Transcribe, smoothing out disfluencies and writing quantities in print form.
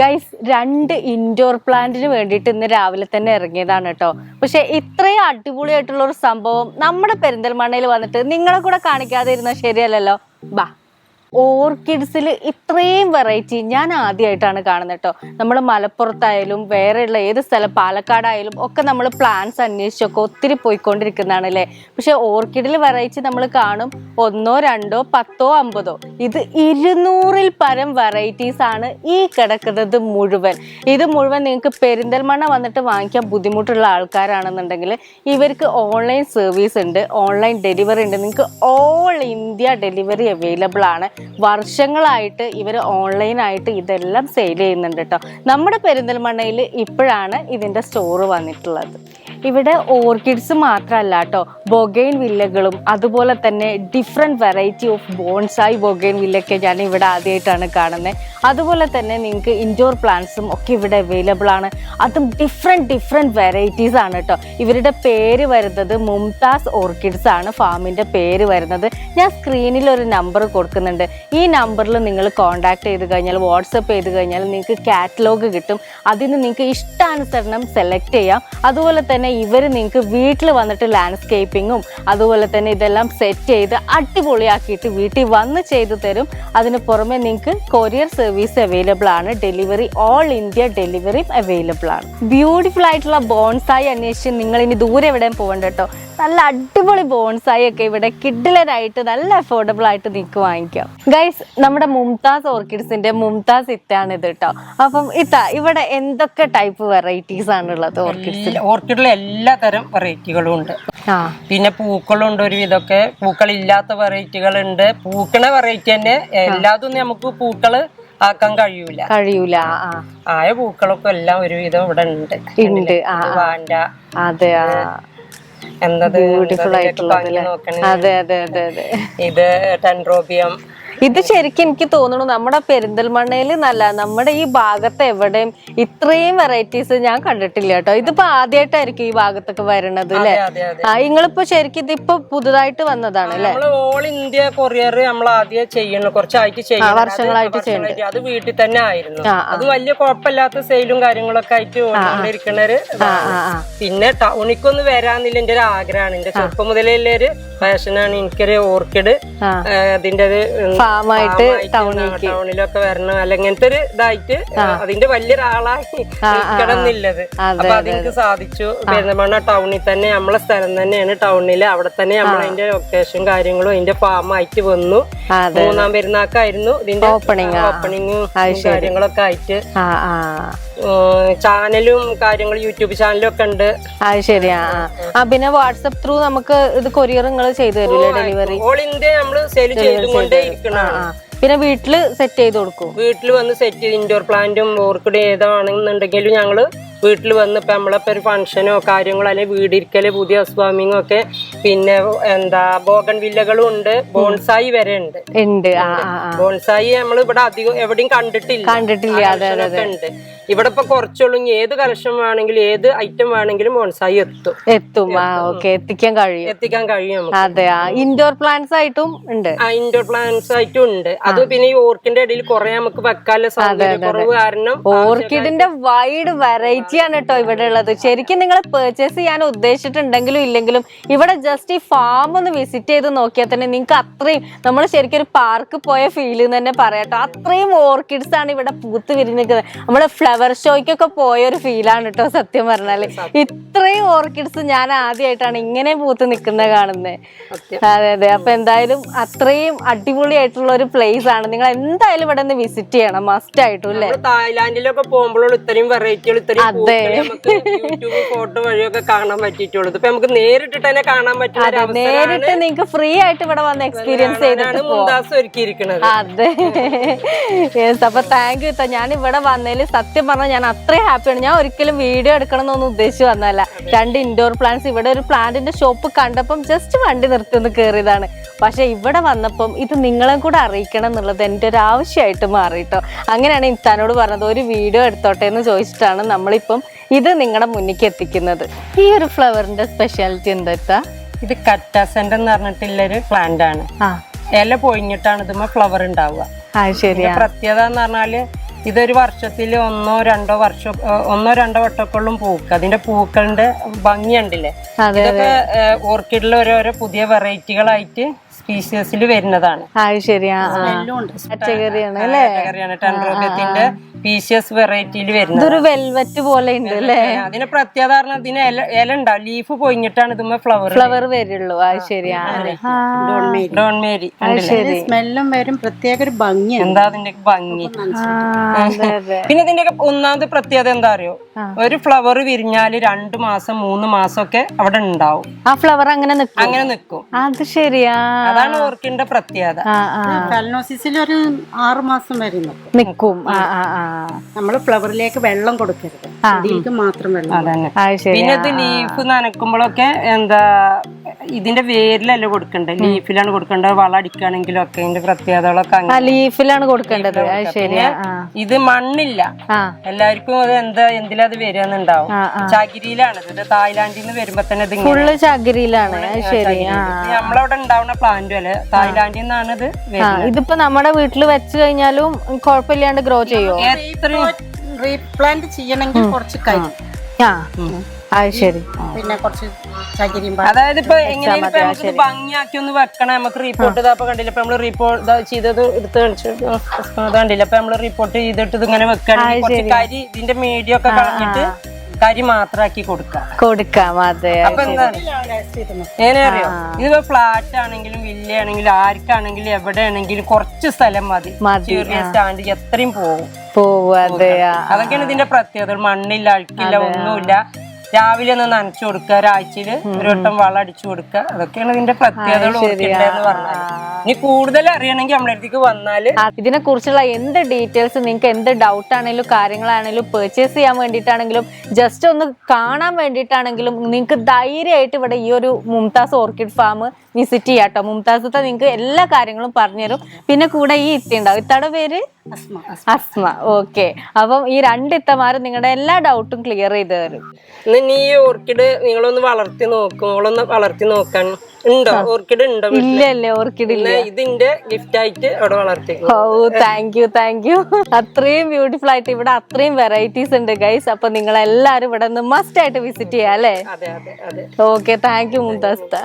Guys 2 indoor പ്ലാന്റിന് വേണ്ടിയിട്ട് ഇന്ന് രാവിലെ തന്നെ ഇറങ്ങിയതാണ് കേട്ടോ. പക്ഷെ ഇത്രയും അടിപൊളിയായിട്ടുള്ള ഒരു സംഭവം നമ്മുടെ പെരിന്തൽമണ്ണയിൽ വന്നിട്ട് നിങ്ങളെ കൂടെ കാണിക്കാതെ ഇരുന്നാൽ ശരിയല്ലല്ലോ. ബാ, ഓർക്കിഡ്സിൽ ഇത്രയും വെറൈറ്റി ഞാൻ ആദ്യമായിട്ടാണ് കാണുന്നത് കേട്ടോ. നമ്മൾ മലപ്പുറത്തായാലും വേറെയുള്ള ഏത് സ്ഥലം, പാലക്കാടായാലും ഒക്കെ നമ്മൾ പ്ലാന്റ്സ് അന്വേഷിച്ചൊക്കെ ഒത്തിരി പോയിക്കൊണ്ടിരിക്കുന്നതാണ് അല്ലേ. പക്ഷെ ഓർക്കിഡിൽ വെറൈറ്റി നമ്മൾ കാണും 1, 2, 10, 50. ഇത് 200-ൽ പരം വെറൈറ്റീസ് ആണ് ഈ കിടക്കുന്നത് മുഴുവൻ. ഇത് മുഴുവൻ നിങ്ങൾക്ക് പെരിന്തൽമണ്ണ വന്നിട്ട് വാങ്ങിക്കാൻ ബുദ്ധിമുട്ടുള്ള ആൾക്കാരാണെന്നുണ്ടെങ്കിൽ ഇവർക്ക് ഓൺലൈൻ സർവീസ് ഉണ്ട്, ഓൺലൈൻ ഡെലിവറി ഉണ്ട്. നിങ്ങൾക്ക് ഓൾ ഇന്ത്യ ഡെലിവറി അവൈലബിൾ ആണ്. വർഷങ്ങളായിട്ട് ഇവർ ഓൺലൈനായിട്ട് ഇതെല്ലാം സെയിൽ ചെയ്യുന്നുണ്ട് കേട്ടോ. നമ്മുടെ പെരിന്തൽമണ്ണയിൽ ഇപ്പോഴാണ് ഇതിൻ്റെ സ്റ്റോറ് വന്നിട്ടുള്ളത്. ഇവിടെ ഓർക്കിഡ്സ് മാത്രമല്ല കേട്ടോ, ബൊഗൈൻ വില്ലകളും അതുപോലെ തന്നെ ഡിഫറെൻറ്റ് വെറൈറ്റി ഓഫ് ബോൺസായി ബൊഗൈൻ വില്ലൊക്കെ ഞാൻ ഇവിടെ ആദ്യമായിട്ടാണ് കാണുന്നത്. അതുപോലെ തന്നെ നിങ്ങൾക്ക് ഇൻഡോർ പ്ലാന്റ്സും ഒക്കെ ഇവിടെ അവൈലബിൾ ആണ്. അതും ഡിഫറെൻറ്റ് വെറൈറ്റീസ് ആണ് കേട്ടോ. ഇവരുടെ പേര് വരുന്നത് മുംതാസ് ഓർക്കിഡ്സ് ആണ് ഫാമിൻ്റെ പേര് വരുന്നത്. ഞാൻ സ്ക്രീനിൽ ഒരു നമ്പർ കൊടുക്കുന്നുണ്ട്. ഈ നമ്പറിൽ നിങ്ങൾ കോൺടാക്ട് ചെയ്ത് കഴിഞ്ഞാൽ, വാട്സപ്പ് ചെയ്ത് കഴിഞ്ഞാൽ നിങ്ങൾക്ക് കാറ്റലോഗ് കിട്ടും. അതിന് നിങ്ങൾക്ക് ഇഷ്ടാനുസരണം സെലക്ട് ചെയ്യാം. അതുപോലെ തന്നെ ഇവർ നിങ്ങൾക്ക് വീട്ടിൽ വന്നിട്ട് ലാൻഡ്സ്കേപ്പിങ്ങും അതുപോലെ തന്നെ ഇതെല്ലാം സെറ്റ് ചെയ്ത് അടിപൊളിയാക്കിയിട്ട് വീട്ടിൽ വന്ന് ചെയ്തു തരും. അതിന് പുറമെ നിങ്ങൾക്ക് കൊറിയർ സർവീസ് അവൈലബിൾ ആണ്. Delivery all India delivery available ആണ്. ബ്യൂട്ടിഫുൾ ആയിട്ടുള്ള ബോൺസായി അന്വേഷിച്ച് നിങ്ങൾ ഇനി ദൂരെ എവിടെയും പോകണ്ട കേട്ടോ. നല്ല അടിപൊളി ബോൺസായി ഒക്കെ ഇവിടെ കിഡിലനായിട്ട് നല്ല അഫോർഡബിൾ ആയിട്ട് നിങ്ങൾക്ക് വാങ്ങിക്കാം. ഗൈസ്, നമ്മുടെ മുംതാസ് ഓർക്കിഡ്സിന്റെ മുംതാസ് ഇത്താണ് ഇത് കേട്ടോ. അപ്പം ഇവിടെ എന്തൊക്കെ ടൈപ്പ് വെറൈറ്റീസ് ആണുള്ളത് ഓർക്കിഡ്സിൽ? ഓർക്കിഡിൽ എല്ലാ തരം വെറൈറ്റികളും ഉണ്ട്. പിന്നെ പൂക്കളുണ്ട്, ഒരുവിധമൊക്കെ പൂക്കളില്ലാത്ത വെറൈറ്റികളുണ്ട്. പൂക്കണ വെറൈറ്റി തന്നെ എല്ലാതും നമുക്ക് പൂക്കള് ആക്കാൻ കഴിയൂല. ആയ പൂക്കളൊക്കെ എല്ലാം ഒരുവിധം ഇവിടെ ഉണ്ട്. വാണ്ട, അതെ, എന്നത് ബ്യൂട്ടിഫുൾ ആയിട്ടുള്ള, അതെ അതെ അതെ അതെ. ഇത് ടെൻഡ്രോബിയം. ഇത് ശരിക്കും എനിക്ക് തോന്നുന്നു നമ്മുടെ പെരിന്തൽമണ്ണയിൽ നല്ല നമ്മുടെ ഈ ഭാഗത്ത് എവിടെയും ഇത്രയും വെറൈറ്റീസ് ഞാൻ കണ്ടിട്ടില്ല കേട്ടോ. ഇതിപ്പോ ആദ്യമായിട്ടായിരിക്കും ഈ ഭാഗത്തൊക്കെ വരണത് അല്ലേ? നിങ്ങളിപ്പോ ശരിക്കും ഇതിപ്പോ പുതുതായിട്ട് വന്നതാണ് അല്ലേ? ഓൾ ഇന്ത്യ കൊറിയർ നമ്മൾ ആദ്യം ചെയ്യണം, കുറച്ചായിട്ട് ചെയ്യണം, വർഷങ്ങളായിട്ട് ചെയ്യണം. അത് വീട്ടിൽ തന്നെ ആയിരുന്നു. അത് വലിയ കുഴപ്പമില്ലാത്ത സെയിലും കാര്യങ്ങളൊക്കെ ആയിട്ട് ഓടിക്കൊണ്ടിരിക്കണൊരു. പിന്നെ ടൗണിക്കൊന്ന് വരാന്നില്ല എന്റെ ഒരു ആഗ്രഹമാണ്. എന്റെ ചെറുപ്പം മുതലേ ഒരു ഫാഷനാണ് എനിക്കൊരു ഓർക്കിഡ് അതിന്റെ ഫാമായിട്ട് ടൗണിലൊക്കെ വരണം, അല്ല ഇങ്ങനത്തെ ഒരു ഇതായിട്ട് അതിന്റെ വലിയൊരാളായി നിൽക്കണമെന്നില്ലത്. അപ്പൊ അതെനിക്ക് സാധിച്ചു. പെരുന്തൽമണ്ണ ടൗണിൽ തന്നെ, നമ്മളെ സ്ഥലം തന്നെയാണ് ടൗണില്. അവിടെ തന്നെ നമ്മൾ അതിന്റെ ലൊക്കേഷൻ കാര്യങ്ങളും അതിന്റെ ഫാമായിട്ട് വന്നു. 3-ാം പെരുന്നാക്കായിരുന്നു ഇതിന്റെ ഓപ്പണിങ്ങും കാര്യങ്ങളൊക്കെ ആയിട്ട്. ചാനലും കാര്യങ്ങളും യൂട്യൂബ് ചാനലും ഒക്കെ ഉണ്ട്. അത് ശരിയാ. പിന്നെ വാട്സപ്പ് ത്രൂ നമുക്ക് ഇത് കൊറിയർ നിങ്ങൾ ചെയ്തു തരൂല്ലേ ഡെലിവറി? ഓൾ ഇന്ത്യ നമ്മള് സെയിൽ ചെയ്തുകൊണ്ടേ ഇരിക്കണം. പിന്നെ വീട്ടില് സെറ്റ് ചെയ്ത് കൊടുക്കും. വീട്ടിൽ വന്ന് സെറ്റ് ചെയ്ത് ഇൻഡോർ പ്ലാന്റും ഓർക്കിഡ് ഏതാണെന്നുണ്ടെങ്കിലും ഞങ്ങള് വീട്ടിൽ വന്ന് ഇപ്പൊ നമ്മളിപ്പോ ഒരു ഫംഗ്ഷനോ കാര്യങ്ങളോ അല്ലെങ്കിൽ വീടിരിക്കല്, പുതിയ ഹൗസ് വാമിങ്ങോ ഒക്കെ, പിന്നെ ബോഗൺ വില്ലകളും ഉണ്ട്, ബോൺസായി വരെ ഉണ്ട്. ബോൺസായി നമ്മൾ ഇവിടെ അധികം എവിടെയും കണ്ടിട്ടില്ല. ഉണ്ട് ഇവിടെ ഇപ്പൊ കുറച്ചുള്ളൂ. ഏത് കളക്ഷൻ വേണമെങ്കിലും ഏത് ഐറ്റം വേണമെങ്കിലും ബോൺസായി എത്തും. എത്തിക്കാൻ കഴിയും. അതെ, ഇൻഡോർ പ്ലാന്റ്സ് ആയിട്ടും ഉണ്ട്. ഇൻഡോർ പ്ലാന്റ്സ് ആയിട്ടും ഉണ്ട്. അത് പിന്നെ ഈ ഓർക്കിഡിന്റെ ഇടയിൽ കുറെ നമുക്ക് വെക്കാനുള്ള സൗകര്യക്കുറവ് കാരണം ഓർക്കിഡിന്റെ വൈഡ് വെറൈറ്റി ആണ് കേട്ടോ ഇവിടെ ഉള്ളത്. ശരിക്കും നിങ്ങൾ പെർച്ചേസ് ചെയ്യാൻ ഉദ്ദേശിച്ചിട്ടുണ്ടെങ്കിലും ഇല്ലെങ്കിലും ഇവിടെ ജസ്റ്റ് ഈ ഫാം ഒന്ന് വിസിറ്റ് ചെയ്ത് നോക്കിയാൽ തന്നെ നിങ്ങൾക്ക് അത്രയും, നമ്മൾ ശരിക്കും ഒരു പാർക്ക് പോയ ഫീൽ തന്നെ പറയാട്ടോ. അത്രയും ഓർക്കിഡ്സ് ആണ് ഇവിടെ പൂത്ത് വിരിഞ്ഞിരിക്കുന്നത്. നമ്മള് ഫ്ലവർ ഷോയ്ക്കൊക്കെ പോയ ഒരു ഫീലാണ് കേട്ടോ സത്യം പറഞ്ഞാല്. ഇത്രയും ഓർക്കിഡ്സ് ഞാൻ ആദ്യമായിട്ടാണ് ഇങ്ങനെ പൂത്ത് നിൽക്കുന്നത് കാണുന്നത്. അതെ അതെ. അപ്പൊ എന്തായാലും അത്രയും അടിപൊളിയായിട്ടുള്ള ഒരു പ്ലേസ് ആണ്. നിങ്ങൾ എന്തായാലും ഇവിടെ നിന്ന് വിസിറ്റ് ചെയ്യണം, മസ്റ്റ് ആയിട്ടും അല്ലേ? തായ്ലാന്റിലൊക്കെ പോകുമ്പോഴുള്ള ഇത്രയും വെറൈറ്റികൾ, ഇത്രയും യൂട്യൂബ് ഫോട്ടോ വഴിയൊക്കെ കാണാൻ പറ്റിയിട്ടുള്ളൂ. ഇപ്പൊ നമുക്ക് നേരിട്ടിട്ട് തന്നെ കാണാൻ പറ്റുന്ന, നേരിട്ട് നിങ്ങൾക്ക് ഫ്രീ ആയിട്ട് ഇവിടെ വന്ന് എക്സ്പീരിയൻസ് ചെയ്തിട്ട് മുംതാസ് ഒരുക്കിയിരിക്കുന്നത്. അതെ. അപ്പൊ താങ്ക് യു. ഞാൻ ഇവിടെ വന്നതിൽ സത്യം പറഞ്ഞാൽ ഞാൻ അത്രയും ഹാപ്പിയാണ്. ഞാൻ ഒരിക്കലും വീഡിയോ എടുക്കണം എന്നൊന്നും ഉദ്ദേശിച്ച് വന്നല്ല. 2 ഇൻഡോർ പ്ലാന്റ്സ്, ഇവിടെ ഒരു പ്ലാന്റിന്റെ ഷോപ്പ് കണ്ടപ്പം ജസ്റ്റ് വണ്ടി നിർത്തി ഒന്ന് കയറിയതാണ്. പക്ഷെ ഇവിടെ വന്നപ്പം ഇത് നിങ്ങളെ കൂടെ അറിയിക്കണം എന്നുള്ളത് എൻ്റെ ഒരു ആവശ്യമായിട്ട് മാറിയിട്ടോ. അങ്ങനെയാണ് ഇത്താനോട് പറഞ്ഞത് ഒരു വീഡിയോ എടുത്തോട്ടെ എന്ന് ചോദിച്ചിട്ടാണ് നമ്മളിപ്പം ഇത് നിങ്ങളുടെ മുന്നിലേക്ക് എത്തിക്കുന്നത്. ഈ ഒരു ഫ്ലവറിന്റെ സ്പെഷ്യാലിറ്റി എന്താ? ഇത് കറ്റാസെന്റ് എന്ന് പറഞ്ഞിട്ടുള്ളൊരു പ്ലാന്റ് ആണ്. ഇല പൊഴിഞ്ഞിട്ടാണ് ഇതുമ്മ ഫ്ലവർ ഉണ്ടാവുക. ശരിയാ. പ്രത്യേകത എന്ന് പറഞ്ഞാല് ഇതൊരു വർഷത്തിൽ ഒന്നോ രണ്ടോ വട്ടമൊക്കെള്ളും പൂക്ക. അതിന്റെ പൂക്കളുടെ ഭംഗി ഉണ്ടില്ലേ, ഇതൊക്കെ ഓർക്കിഡിലെ ഓരോരോ പുതിയ വെറൈറ്റികളായിട്ട് സ്പീഷ്യസിൽ വരുന്നതാണ്. പച്ചക്കറിയാണ് ടെൻഡ്രോബിയത്തിന്റെ സ്പീഷ്യസ് വെറൈറ്റിയിൽ വരുന്നത്. ഇതൊരു വെൽവെറ്റ് പോലെ ഉണ്ട് അല്ലേ? അതിന് പ്രത്യേകത ഇതിന് ഇല ഉണ്ടാവും, ലീഫ് പൊയിഞ്ഞിട്ടാണ് ഇതുമ്മ ഫ്ലവർ വരുള്ളൂ. അത് ശരിയാണ്. ഡോൺമേരി സ്മെല്ലും വരും, പ്രത്യേക ഒരു ഭംഗി. എന്താ അതിന്റെ ഭംഗി? പിന്നെ ഇതിന്റെ ഒന്നാമത് പ്രത്യേകത എന്താ അറിയോ, ഒരു ഫ്ലവർ വിരിഞ്ഞാല് 2 മാസം 3 മാസം ഒക്കെ അവിടെ ഉണ്ടാവും. ആ ഫ്ലവർ അങ്ങനെ നിക്കും. അത് ശരിയാ, അതാണ് ഓർക്കിഡിന്റെ പ്രത്യേകത. ഫാലനോസിസിൽ ഒരു 6 മാസം വരെ നിക്കും. നമ്മള് ഫ്ലവറിലേക്ക് വെള്ളം കൊടുക്കരുത്, ഇതിലേക്ക് മാത്രം വെള്ളം. പിന്നെ ഇത് ലീഫ് നനക്കുമ്പോഴൊക്കെ എന്താ ഇതിന്റെ വേരിലല്ല കൊടുക്കണ്ടേ, ലീഫിലാണ് കൊടുക്കേണ്ടത്. വളം അടിക്കുകയാണെങ്കിലും ഒക്കെ ഇതിന്റെ പ്രത്യേകതകളൊക്കെ ലീഫിലാണ് കൊടുക്കേണ്ടത്. ഇത് മണ്ണില്ല, എല്ലാവർക്കും അത് എന്തിലാ അത് വരികയെന്നുണ്ടാവും. ചകിരിയിലാണ് ഇത്. തായ്ലാന്റിൽ നിന്ന് വരുമ്പോ തന്നെ ഇത് ഫുള്ള് ചകിരിയിലാണ്. നമ്മളവിടെ ഉണ്ടാവുന്ന പ്ലാന്റും അല്ലെ, തായ്ലാന്റിൽ നിന്നാണ് ഇത് വരുന്നത്. ഇതിപ്പോ നമ്മുടെ വീട്ടിൽ വെച്ച് കഴിഞ്ഞാലും കുഴപ്പമില്ലാണ്ട് ഗ്രോ ചെയ്യോ? റീപ്ലാന്റ് ചെയ്യണമെങ്കിൽ കുറച്ച് കരി, പിന്നെ കുറച്ച് ചകിരിയും. അതായത് ഇപ്പൊ എങ്ങനെയാണ് ഭംഗിയാക്കി ഒന്ന് വെക്കണം. നമുക്ക് റിപ്പോർട്ട് ഇതാപ്പൊ കണ്ടില്ല, ഇപ്പൊ നമ്മള് റിപ്പോർട്ട് ചെയ്തത് എടുത്ത് കണ്ടില്ല. അപ്പൊ നമ്മള് റിപ്പോർട്ട് ചെയ്തിട്ട് ഇത് ഇങ്ങനെ വെക്കുകയാണെങ്കിൽ കുറച്ച് കരി ഇതിന്റെ മീഡിയം ഒക്കെ കളഞ്ഞിട്ട് കരി മാത്രമാക്കി കൊടുക്കാം. അതെ. അപ്പൊ എന്താണ് എങ്ങനെ അറിയോ, ഇതിപ്പോ ഫ്ലാറ്റ് ആണെങ്കിലും വില്ല ആണെങ്കിലും ആർക്കാണെങ്കിലും എവിടെയാണെങ്കിലും കുറച്ച് സ്ഥലം മതി. ചെറിയ സ്റ്റാൻഡ് എത്രയും പോകും. അതൊക്കെയാണ് ഇതിന്റെ പ്രത്യേകത. മണ്ണില്ല, അഴുക്കില്ല, ഒന്നുമില്ല. രാവിലെ ഒന്ന് നനച്ചു കൊടുക്കുക, ഒരാഴ്ചയില് ഒരു വട്ടം വളം അടിച്ചു കൊടുക്കുക. അതൊക്കെയാണ് ഇതിന്റെ പ്രത്യേകതകൾ എന്ന് പറഞ്ഞാൽ. ഇനി കൂടുതൽ അറിയണമെങ്കിൽ നമ്മുടെ അടുത്തേക്ക് വന്നാല് ഇതിനെ കുറിച്ചുള്ള എന്ത് ഡീറ്റെയിൽസ്, നിങ്ങൾക്ക് എന്ത് ഡൗട്ട് ആണെങ്കിലും കാര്യങ്ങളാണെങ്കിലും പർച്ചേസ് ചെയ്യാൻ വേണ്ടിയിട്ടാണെങ്കിലും ജസ്റ്റ് ഒന്ന് കാണാൻ വേണ്ടിയിട്ടാണെങ്കിലും നിങ്ങൾക്ക് ധൈര്യമായിട്ട് ഇവിടെ ഈ ഒരു മുംതാസ് ഓർക്കിഡ് ഫാം വിസിറ്റ് ചെയ്യാട്ടോ. മുംതാസത്തെ നിങ്ങൾക്ക് എല്ലാ കാര്യങ്ങളും പറഞ്ഞുതരും. പിന്നെ കൂടെ ഈ ഇത്ത ഉണ്ടാവും. ഇത്തയുടെ പേര് അസ്മ. ഓക്കെ. അപ്പം ഈ 2 ഇത്തമാരും നിങ്ങളുടെ എല്ലാ ഡൗട്ടും ക്ലിയർ ചെയ്ത് തരും. നീ ഈ ഓർക്കിഡ് നിങ്ങളൊന്ന് വളർത്തി നോക്കും, ഓളൊന്ന് വളർത്തി നോക്കാൻ ഉണ്ടോ? ഓർക്കിഡ് ഉണ്ടോ? ഇല്ലല്ലേ, ഓർക്കിഡ് ഇല്ല. ഇതിന്റെ ഗിഫ്റ്റ് ആയിട്ട് അവിടെ വളർത്തി. ഓ താങ്ക് യു. അത്രയും ബ്യൂട്ടിഫുൾ ആയിട്ട് ഇവിടെ അത്രയും വെറൈറ്റീസ് ഉണ്ട് ഗൈസ്. അപ്പൊ നിങ്ങൾ എല്ലാരും ഇവിടെ നിന്ന് മസ്റ്റ് ആയിട്ട് വിസിറ്റ് ചെയ്യാം അല്ലേ? അതെ. Okay, thank you Mumtaz.